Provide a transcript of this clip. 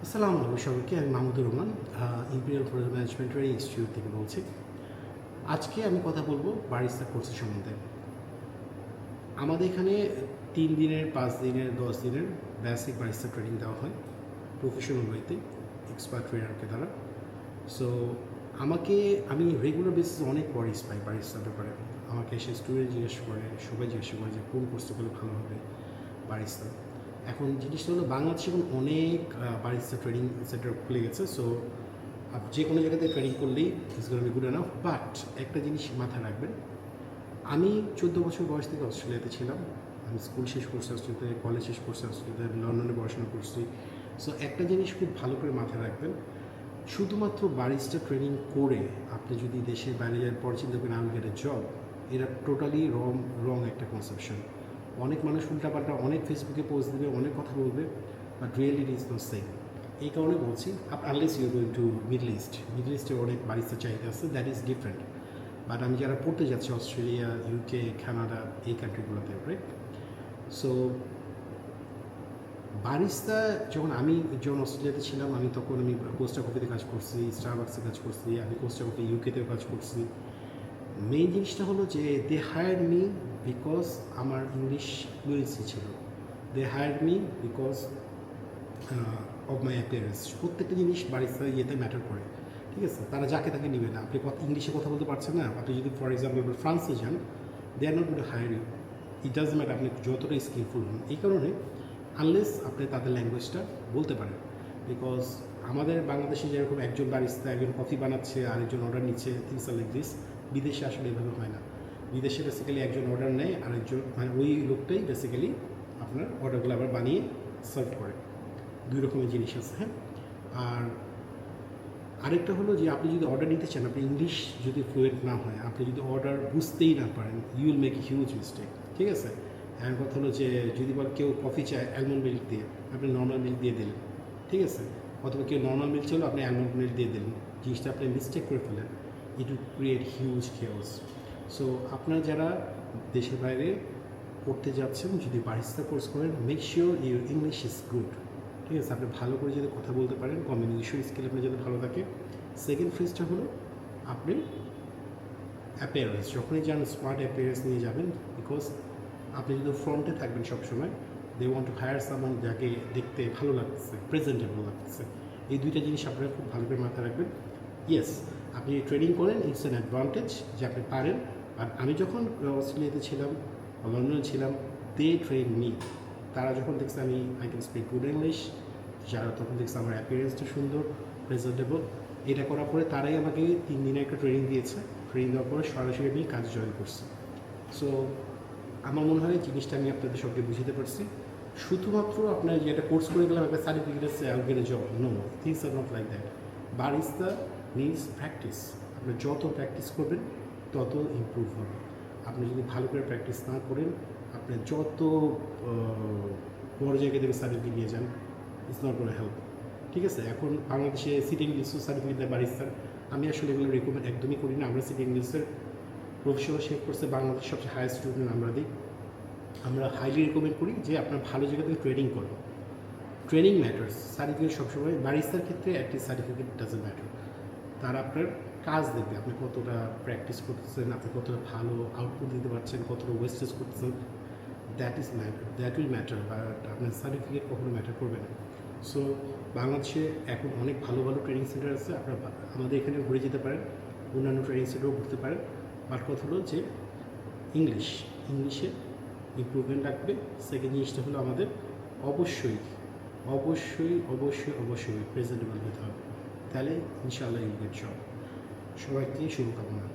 আসসালামু আলাইকুম সবাইকে। আমি Mahmudur Rahman, imperial hotel management training institute থেকে বলছি। আজকে আমি কথা বলবো বারিস্তা কোর্সের সম্বন্ধে। আমাদের এখানে 3 দিনের, 5 দিনের, 10 দিনের বেসিক বারিস্তা ট্রেনিং দেওয়া হয় প্রফেশনাল ওয়েতে, এক্সপার্ট ট্রেনারকে দ্বারা। সো আমি রেগুলার বেসিসে অনেক কোয়ারিজ পাই বারিস্তার ব্যাপারে। আমাকে এসে স্টুডেন্ট জিজ্ঞেস করে, সবাই জিজ্ঞেস করে যে কোন কোর্সটা করলে ভালো হবে বারিস্তা। এখন জিনিসটা হলো বাংলাদেশে এখন অনেক বারিস্তা ট্রেনিং সেন্টার খুলে গেছে। সো যে কোনো জায়গাতে ট্রেনিং করলেই it's gonna be good enough. But একটা জিনিস মাথায় রাখবেন, আমি 14 বছর বয়স থেকে অস্ট্রেলিয়াতে ছিলাম। আমি স্কুল শেষ করছি অস্ট্রেলিয়াতে, কলেজ শেষ করছি অস্ট্রেলিয়াতে, আমি লন্ডনে পড়াশোনা করছি। সো একটা জিনিস খুব ভালো করে মাথায় রাখবেন, শুধুমাত্র বারিস্টা ট্রেনিং করে আপনি যদি দেশের বাইরে যাওয়ার পর চিন্তা করেন আমি গেট এ জব, এটা টোটালি রং একটা কনসেপশন। অনেক মানুষ উল্টাপাল্টা অনেক ফেসবুকে পোস্ট দেবে, অনেক কথা বলবে, but really it is not same. এই কারণে বলছি, unless you going to middle ইস্টে অনেক বারিস্তা চাহিদা আছে, দ্যাট ইজ ডিফারেন্ট। বাট আমি যারা পড়তে যাচ্ছি অস্ট্রেলিয়া, ইউকে, কানাডা, এই কান্ট্রিগুলোতে, রাইট? সো বারিস্তা যখন অস্ট্রেলিয়াতে ছিলাম, তখন আমি কোস্টা কফিতে কাজ করছি, স্টারবাক্সে কাজ করছি, আমি কোস্টা কফি ইউকেতেও কাজ করছি। মেইন জিনিসটা হলো যে দে হায়ার মি বিকজ আমার ইংলিশ ফ্লুয়েন্সি ছিল। They hire me because of my appearance. প্রত্যেকটা জিনিস বারিস্তা ইয়েতে ম্যাটার করে, ঠিক আছে? তারা যাকে তাকে নেবে না। আপনি ইংলিশে কথা বলতে পারছেন না, আপনি যদি ফর এক্সাম্পল ফ্রান্সে যান, they are not going to hire you. It doesn't matter আপনি যতটাই স্কিলফুল হন। এই কারণে আনলেস আপনি তাদের ল্যাঙ্গুয়েজটা বলতে পারেন। বিকজ আমাদের বাংলাদেশে যেরকম একজন বারিস্তা একজন কফি বানাচ্ছে, আরেকজন অর্ডার নিচ্ছে, থিংস আর লাইক দিস, বিদেশে আসলে এভাবে হয় না। বিদেশে বেসিক্যালি একজন অর্ডার নেয়, আরেকজন মানে ওই লোকটাই বেসিক্যালি আপনার অর্ডারগুলো আবার বানিয়ে সার্ভ করে। দুই রকমের জিনিস আছে, হ্যাঁ। আর আরেকটা হলো যে আপনি যদি অর্ডার নিতে চান, আপনি ইংলিশ যদি ফ্লুয়েন্ট না হয়, আপনি যদি অর্ডার বুঝতেই না পারেন, you will make a huge mistake, ঠিক আছে? এখন কথা হলো যে যদি কেউ কফি চায় অ্যালমন্ড মিল্ক দিয়ে, আপনি নর্মাল মিল্ক দিয়ে দিলেন, ঠিক আছে? অথবা কেউ নর্মাল মিল্ক চাইলেও আপনি অ্যালমন্ড মিল্ক দিয়ে দিলেন, জিনিসটা আপনি মিস্টেক করে ফেলেন, it will create huge chaos. So আপনারা যারা দেশের বাইরে পড়তে যাচ্ছেন, যদি বারিস্তা কোর্স করেন, make sure your English is good, ঠিক আছে? আপনি ভালো করে যদি কথা বলতে পারেন, কমিউনিকেশন স্কিল আপনার যদি ভালো থাকে। সেকেন্ড ফেজটা হলো আপনি অ্যাপিয়ারেন্স, যখনই যান স্মার্ট অ্যাপিয়ারেন্স নিয়ে যাবেন। বিকজ আপনি যদি ফ্রন্টে থাকবেন সবসময়, দে ওয়ান্ট টু হায়ার সামান যাকে দেখতে ভালো লাগতেছে, প্রেজেন্টেবল লাগতেছে। এই দুইটা জিনিস আপনারা খুব ভালো করে মাথায় রাখবেন। ইয়েস, আপনি ট্রেনিং করেন, ইটস অ্যান অ্যাডভান্টেজ যে আপনি পারেন। আর আমি যখন অস্ট্রেলিয়াতে ছিলাম, লন্ডনে ছিলাম, দে ট্রেন মি। তারা যখন দেখছে I can speak good English, যারা তখন দেখছে আমার অ্যাপিয়ারেন্সটা সুন্দর, প্রেজেন্টেবল, এটা করার পরে তারাই আমাকে 3 দিনের একটা ট্রেনিং দিয়েছে। ট্রেনিং দেওয়ার পরে সরাসরি আমি কাজে জয়েন করছি। সো আমার মনে হয় জিনিসটা আমি আপনাদের সবকে বুঝতে পারছি। শুধুমাত্র আপনার যে একটা কোর্স করে গেলাম, একটা সার্টিফিকেট আছে, I will get a job, no, things are not like that. Barista needs practice. আপনি যত প্র্যাকটিস করবেন তত ইমপ্রুভ হবে। আপনি যদি ভালো করে প্র্যাকটিস না করেন, আপনি যত বড় জায়গায় থেকে সার্টিফিকেট নিয়ে যান, ইটস নট গোনা হেল্প, ঠিক আছে? এখন বাংলাদেশে সিটি ইংলিশ সার্টিফিকেট দেয় বারিস্তার। আমি আসলে এগুলো রেকমেন্ড একদমই করি না। আমরা সিটি ইংলিশের প্রফেশনাল শেখ করছে বাংলাদেশ সবচেয়ে হায়ার স্টুডেন্ট আমরা দিই। আমরা হাইলি রেকমেন্ড করি যে আপনার ভালো জায়গা থেকে ট্রেনিং করুন। ট্রেনিং ম্যাটার্স, সার্টিফিকেট সবসময় বারিস্তার ক্ষেত্রে অ্যাটলিস্ট সার্টিফিকেট ডাজন্ট ম্যাটার। তারা আপনার কাজ দেখবে, আপনি কতটা প্র্যাকটিস করতেছেন, আপনি কতটা ভালো আউটপুট দিতে পারছেন, কতটা ওয়েস্টেজ করতেছেন, দ্যাট উইল ম্যাটার। বাট আপনার সার্টিফিকেট কখনো ম্যাটার করবে না। সো বাংলাদেশে এখন অনেক ভালো ভালো ট্রেনিং সেন্টার আছে, আপনারা আমাদের এখানে ঘুরে যেতে পারেন, অন্যান্য ট্রেনিং সেন্টারেও ঘুরতে পারেন। বাট কথা হলো যে ইংলিশে ইমপ্রুভমেন্ট রাখবে। সেকেন্ড জিনিসটা হলো আমাদের অবশ্যই অবশ্যই অবশ্যই অবশ্যই প্রেজেন্টেবল হতে হবে, তাহলে ইনশাআল্লাহ ইউল গেট জব। সবাইকে শুভকামনা।